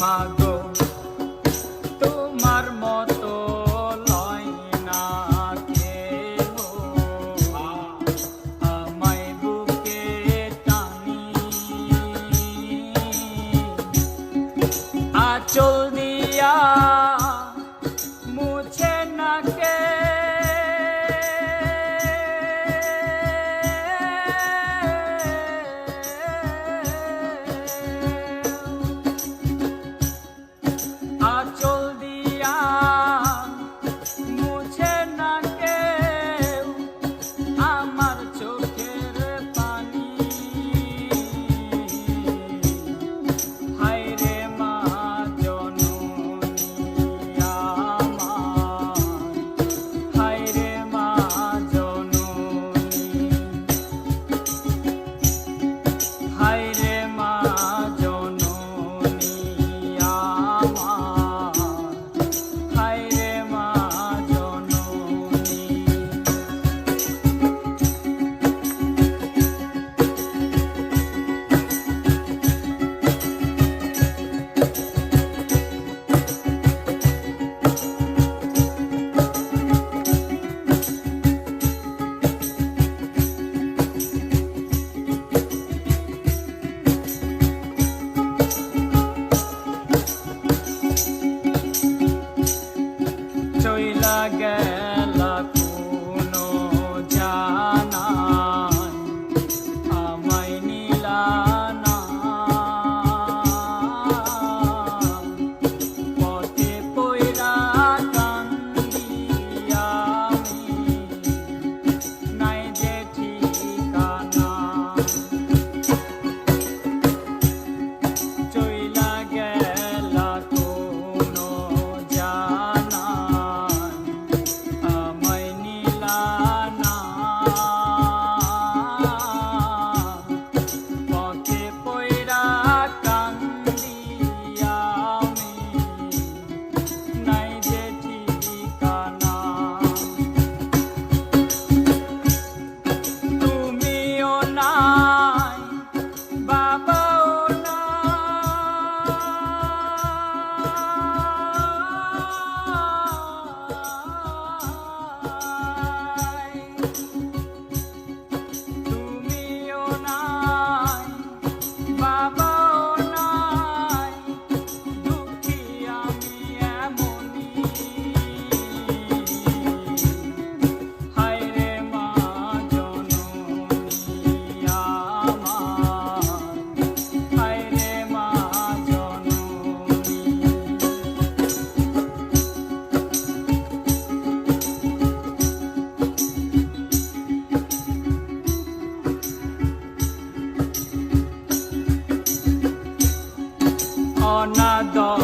মাগো তোমার মতো লয় না কেহ, আমায় বুকে টানি আঁচল দিয়া মুছে না কে আঁচল দিয়া মুছে না কেউ আমার চোখের পানি। হায় রে মা জননী আমার, হায় রে মা জননী, হায় রে মা জননী আমার, হায় রে মা জননী। চইলা গেলা কোনো জানাই আমায় নিলা না, পথে পইরা কান্দি আমি নাই যে ঠিকানা। চইলা গেলা কোনো জানাই আমায় নিলা না, পথে পইরা কান্দি আমি নাই যে ঠিকানা। তুমিও নাই বাবাও নাই, তুমিও নাই বাবাও নাই, দুঃখী আমি এমনই। হায় রে মা জননী আমার, হায় রে মা জননী। অনাদর